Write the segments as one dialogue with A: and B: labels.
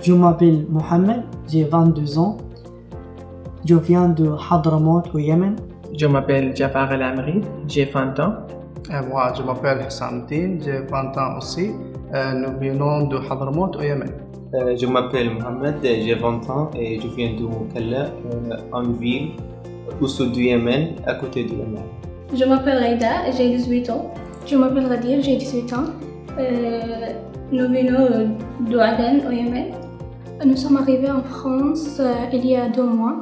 A: Je m'appelle Mohamed, j'ai 22 ans. Je viens de Hadramaut au Yémen.
B: Je m'appelle Jafar El Amri, j'ai 20 ans.
C: Et moi, je m'appelle Hassan Din, j'ai 20 ans aussi. Nous venons de Hadramaut au Yémen.
D: Je m'appelle Mohamed, j'ai 20 ans et je viens de Moukalla, une ville au sud du Yémen, à côté du Yémen.
E: Je m'appelle Aïda, j'ai 18 ans. Je m'appelle Radir, j'ai 18 ans. Nous venons de Aden au Yémen. Nous sommes arrivés en France il y a 2 mois.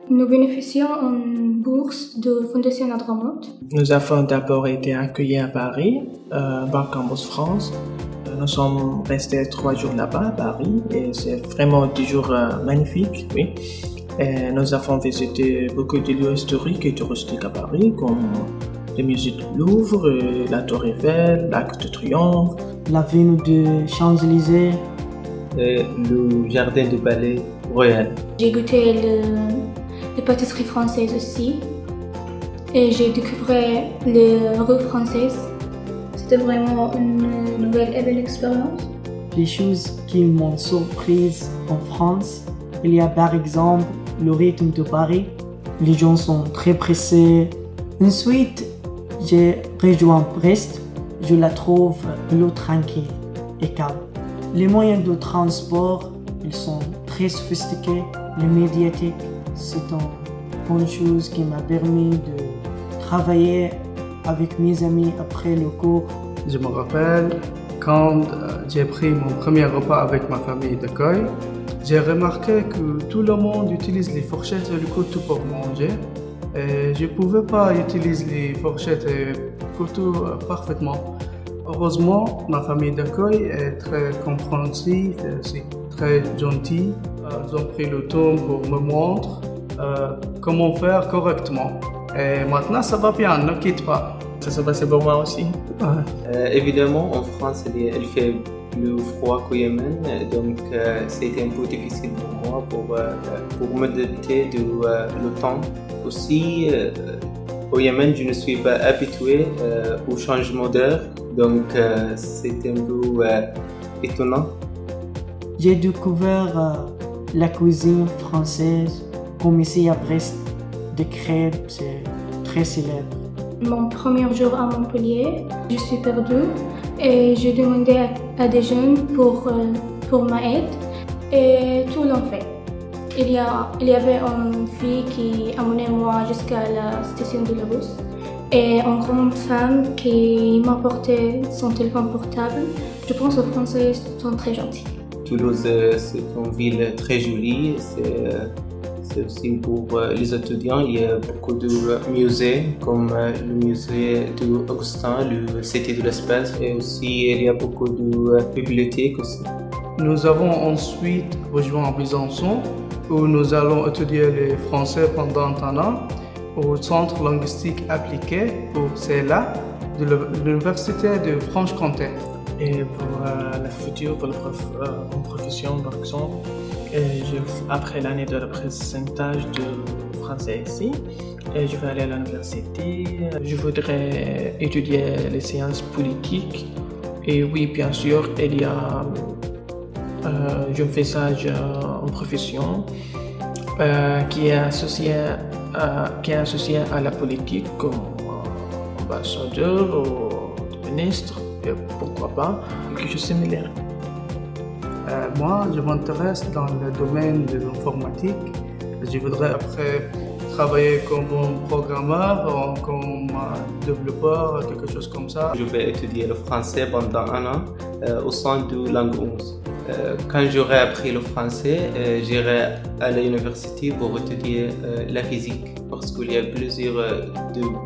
E: Nous bénéficions d'une bourse de Fondation Hadramaut.
B: Nous avons d'abord été accueillis à Paris, par Campus France. Nous sommes restés 3 jours là-bas à Paris et c'est vraiment des jours magnifiques, oui. Et nous avons visité beaucoup de lieux historiques et touristiques à Paris, comme le musée du Louvre, la Tour Eiffel, l'Arc de Triomphe,
A: l'avenue des Champs-Élysées
D: et le jardin du Palais Royal.
E: J'ai goûté les pâtisseries françaises aussi et j'ai découvert les rues françaises. C'était vraiment une nouvelle et belle expérience.
A: Les choses qui m'ont surprise en France, il y a par exemple le rythme de Paris. Les gens sont très pressés. Ensuite, j'ai rejoint Brest. Je la trouve plus tranquille et calme. Les moyens de transport, ils sont très sophistiqués. Les médiatiques, c'est une bonne chose qui m'a permis de travailler avec mes amis après le cours.
C: Je me rappelle quand j'ai pris mon premier repas avec ma famille d'accueil, j'ai remarqué que tout le monde utilise les fourchettes et le couteau pour manger. Et je ne pouvais pas utiliser les fourchettes et le couteau parfaitement. Heureusement, ma famille d'accueil est très compréhensive et aussi très gentille. Ils ont pris le temps pour me montrer comment faire correctement. Et maintenant, ça va bien, ne quitte pas.
B: Ça s'est passé pour moi aussi.
D: Évidemment, en France, il fait plus froid qu'au Yémen, donc c'était un peu difficile pour moi pour m'adapter le temps. Aussi, au Yémen, je ne suis pas habitué au changement d'heure, donc c'est un peu étonnant.
A: J'ai découvert la cuisine française, comme ici à Brest, des crêpes, c'est très célèbre.
E: Mon premier jour à Montpellier, je suis perdue et j'ai demandé à des jeunes pour m'aider et tout l'ont fait. Il y avait une fille qui amenait moi jusqu'à la station de la bus et une grande femme qui m'apportait son téléphone portable. Je pense que les Français sont très gentils.
D: Toulouse, c'est une ville très jolie. C'est aussi pour les étudiants, il y a beaucoup de musées comme le musée d'Augustin, le Cité de l'Espace et aussi il y a beaucoup de bibliothèques aussi.
C: Nous avons ensuite rejoint Besançon où nous allons étudier le français pendant 1 an au Centre linguistique appliqué pour CELA de l'Université de Franche-Comté.
B: Et pour la future, pour en profession, par exemple, après l'année de l'apprentissage de français ici, je vais aller à l'université. Je voudrais étudier les sciences politiques. Et oui, bien sûr, je fais stage en profession qui est associée à la politique comme ambassadeur ou ministre, et pourquoi pas, quelque chose de similaire.
C: Moi, je m'intéresse dans le domaine de l'informatique. Je voudrais après travailler comme programmeur, comme développeur, quelque chose comme ça.
D: Je vais étudier le français pendant 1 an au sein de langue 11. Quand j'aurai appris le français, j'irai à l'université pour étudier la physique parce qu'il y a plusieurs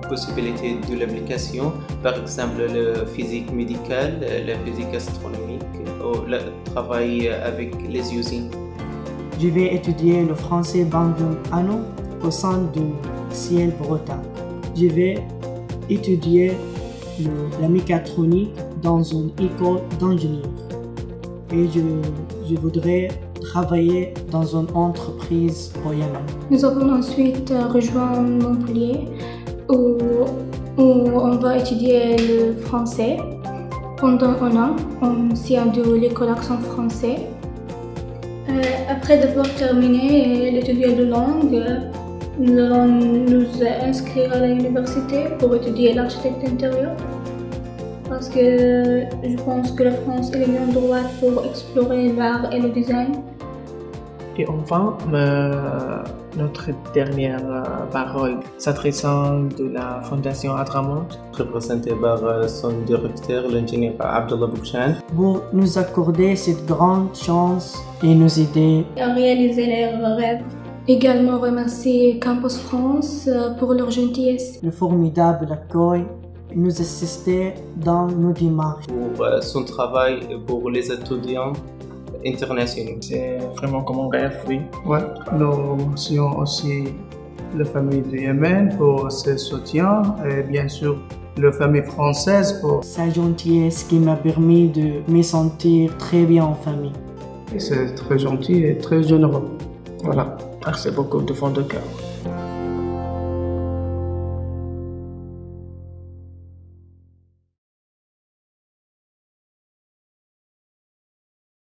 D: possibilités de l'application, par exemple la physique médicale, la physique astronomique ou le travail avec les usines.
A: Je vais étudier le français pendant 1 an au sein du ciel breton. Je vais étudier la mécatronique dans une école d'ingénieur. Et je voudrais travailler dans une entreprise au Yémen.
E: Nous avons ensuite rejoint Montpellier où on va étudier le français. Pendant 1 an, on tient de l'école accent français. Après d'avoir terminé l'étude de langue, nous allons nous inscrire à l'université pour étudier l'architecte intérieur. Parce que je pense que la France est le meilleur endroit pour explorer l'art et le design.
B: Et enfin, notre dernière parole s'adressant de la Fondation Hadramawt,
D: Représentée par son directeur, l'ingénieur Abdullah Boukchan.
A: Pour nous accorder cette grande chance et nous aider
E: À réaliser leurs rêves. Également remercier Campus France pour leur gentillesse.
A: le formidable accueil et nous assister dans nos démarches.
D: Pour son travail et pour les étudiants internationaux.
B: c'est vraiment comme un rêve, oui.
C: Ouais. Nous remercions aussi la famille du Yémen pour ses soutiens et bien sûr la famille française pour...
A: Sa gentillesse qui m'a permis de me sentir très bien en famille.
C: C'est très gentil et très généreux. Voilà.
B: Merci beaucoup de fond de cœur.